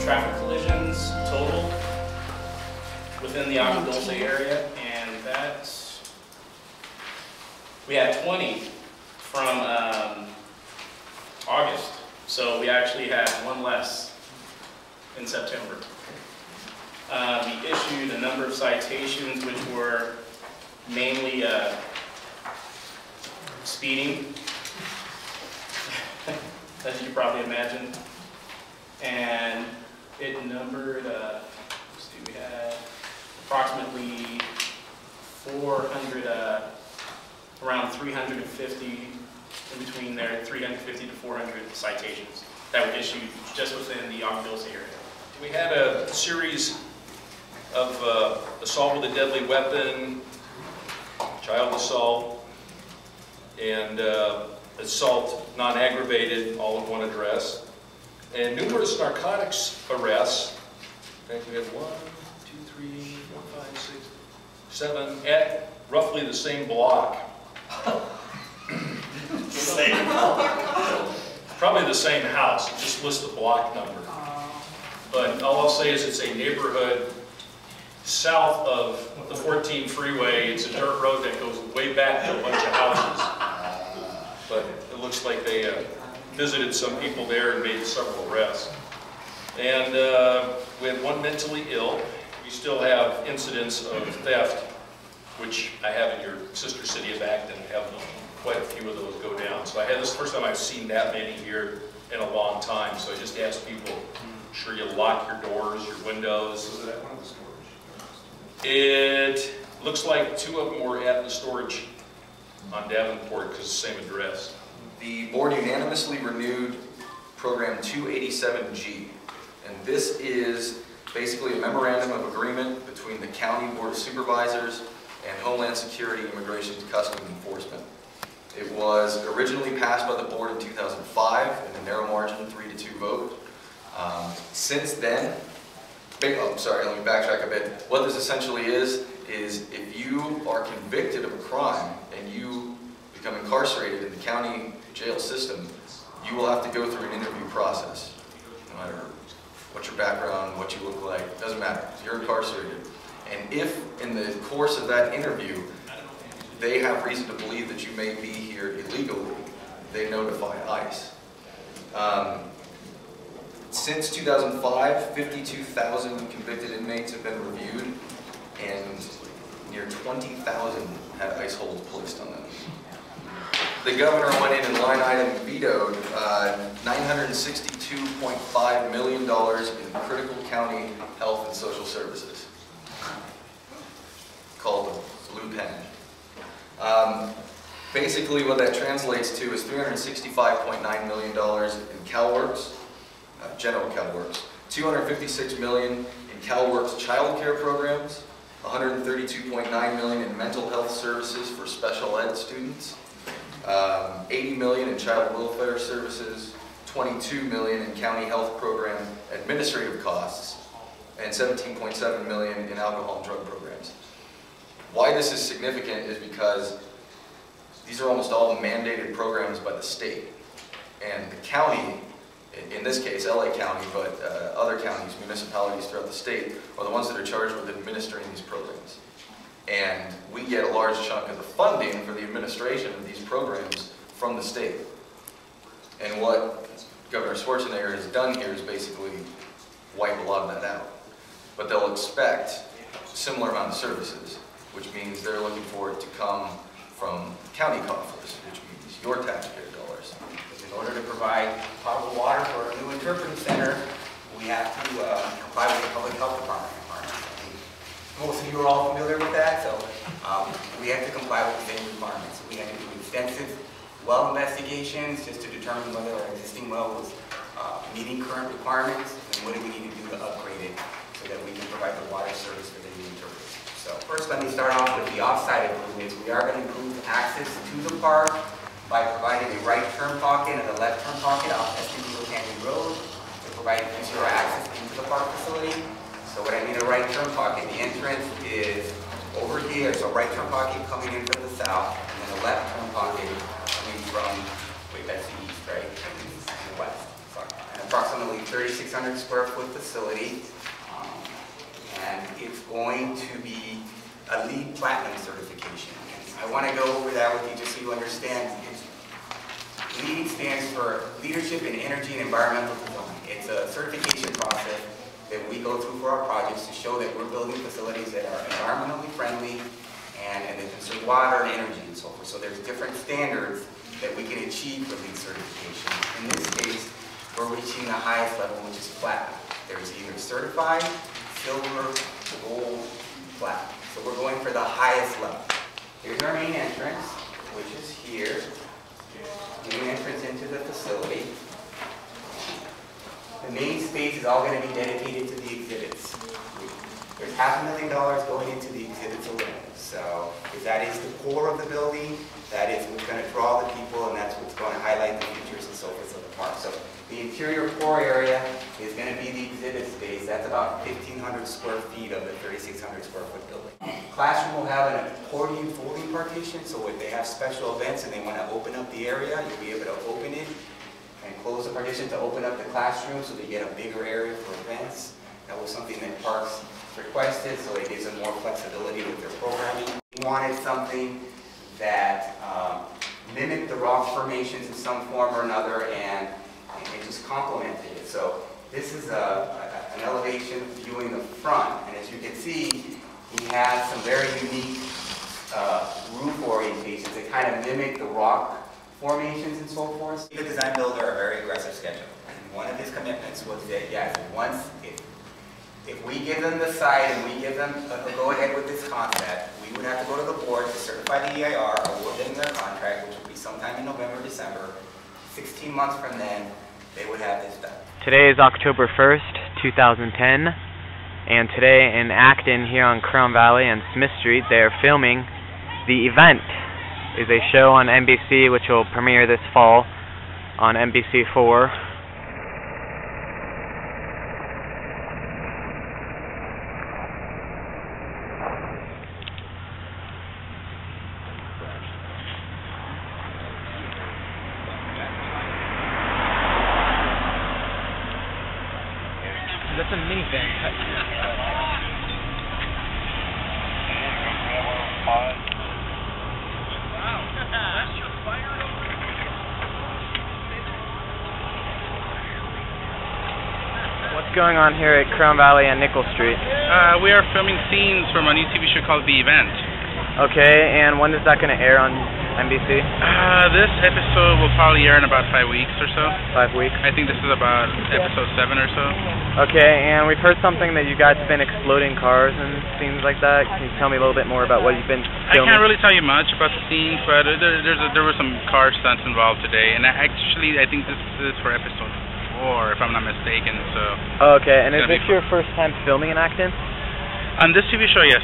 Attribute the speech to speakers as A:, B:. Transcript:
A: traffic collisions total within the Acton area, and that's, we had 20 from August, so we actually had one less in September. We issued a number of citations which were mainly speeding, as you can probably imagine, and it numbered, let's see, we had approximately 400, around 350, in between there, 350 to 400 citations that were issued just within the Acton area.
B: We had a series of assault with a deadly weapon, child assault, and assault non-aggravated, all in one address, and numerous narcotics arrests. In fact, we had 1, 2, 3, 4, 5, 6, 7 at roughly the same block. Probably the same house, just list the block number. But all I'll say is it's a neighborhood south of the 14 freeway. It's a dirt road that goes way back to a bunch of houses. But it looks like they visited some people there and made several arrests. And we had one mentally ill. We still have incidents of theft, which I have in your sister city of Acton. We have quite a few of those go down. So this is the first time I've seen that many here in a long time. So I just ask people, sure you lock your doors, your windows.
C: Was it at one of the storage?
B: It looks like 2 of them were at the storage on Davenport because it's the same address.
D: The board unanimously renewed program 287G, and this is basically a memorandum of agreement between the County Board of Supervisors and Homeland Security, Immigration and Customs Enforcement. It was originally passed by the board in 2005 in a narrow margin, 3-2 vote. Since then, sorry, let me backtrack a bit. What this essentially is if you are convicted of a crime and you become incarcerated in the county jail system, you will have to go through an interview process. No matter what your background, what you look like, it doesn't matter. You're incarcerated. And if in the course of that interview, they have reason to believe that you may be here illegally, they notify ICE. Since 2005, 52,000 convicted inmates have been reviewed, and near 20,000 had ICE holds placed on them. The governor went in and line item vetoed $962.5 million in critical county health and social services, called the Blue Pen. Basically what that translates to is $365.9 million in CalWorks, General CalWorks, $256 million in CalWorks child care programs, $132.9 million in mental health services for special ed students, $80 million in child welfare services, $22 million in county health program administrative costs, and $17.7 million in alcohol and drug programs. Why this is significant is because these are almost all mandated programs by the state, and the county, in this case LA County, but other counties, municipalities throughout the state, are the ones that are charged with administering these programs. And we get a large chunk of the funding for the administration of these programs from the state. And what Governor Schwarzenegger has done here is basically wipe a lot of that out. But they'll expect a similar amount of services, which means they're looking for it to come from county coffers, which means your taxpayer dollars.
E: In order to provide potable water for a new interpretive center, we have to comply with the Public Health Department requirements. Most of you are all familiar with that, so we have to comply with the same requirements. We had to do extensive well investigations just to determine whether our existing well was meeting current requirements and what do we need to do to upgrade it so that we can provide the water service for the new interpreters. So first, let me start off with the off-site improvements. We are going to improve access to the park by providing a right turn pocket and a left turn pocket off Escondido Canyon Road to provide easier access into the park facility. So what I mean a right turn pocket, the entrance is over here, so right turn pocket coming in from the south, and then a left turn pocket coming from, wait, that's the east, right? And the west, sorry. And a approximately 3,600 square foot facility. And it's going to be a LEED Platinum certification. I want to go over that with you just so you understand. LEED stands for Leadership in Energy and Environmental Design. It's a certification process that we go through for our projects to show that we're building facilities that are environmentally friendly and that conserve water and energy and so forth. So there's different standards that we can achieve for LEED certification. In this case, we're reaching the highest level, which is platinum. There's either certified, silver, gold, platinum. So we're going for the highest level. Here's our main entrance, which is here. Main entrance into the facility. The main space is all going to be dedicated to the exhibits. There's $500,000 going into the exhibits alone. So if that is the core of the building, that is what's going to draw the people, and that's what's going to highlight the features and so forth of the park. So the interior core area is going to be the exhibit space. That's about 1,500 square feet of the 3,600 square foot building. Classroom will have an accordion folding partition, so if they have special events and they want to open up the area, you'll be able to open it and close the partition to open up the classroom so they get a bigger area for events. That was something that Parks requested, so it gives them more flexibility with their programming. We wanted something that mimicked the rock formations in some form or another, and it just complemented it. So this is an elevation viewing the front, and as you can see, he has some very unique roof orientations that kind of mimic the rock formations and so forth. The design builder a very aggressive schedule. And one of his commitments was that, yes, if we give them the site and we give them a go-ahead with this concept, we would have to go to the board to certify the EIR, award them their contract, which will be sometime in November, December. 16 months from then, they would have this done.
C: Today is October 1st, 2010, and today in Acton, here on Crown Valley and Smith Street, they're filming The Event. Is a show on NBC which will premiere this fall on NBC4. That's a minivan. What's going on here at Crown Valley and Nickel Street?
F: We are filming scenes from a new TV show called The Event.
C: Okay, and when is that going to air on NBC?
F: This episode will probably air in about 5 weeks or so.
C: 5 weeks?
F: I think this is about episode 7 or so.
C: Okay, and we've heard something that you guys have been exploding cars and scenes like that. Can you tell me a little bit more about what you've been filming?
F: I can't really tell you much about the scenes, but there were some car stunts involved today, and I think this is for episode 4, if I'm not mistaken. So.
C: Okay, and is this your first time filming in Acton?
F: On this TV show, yes.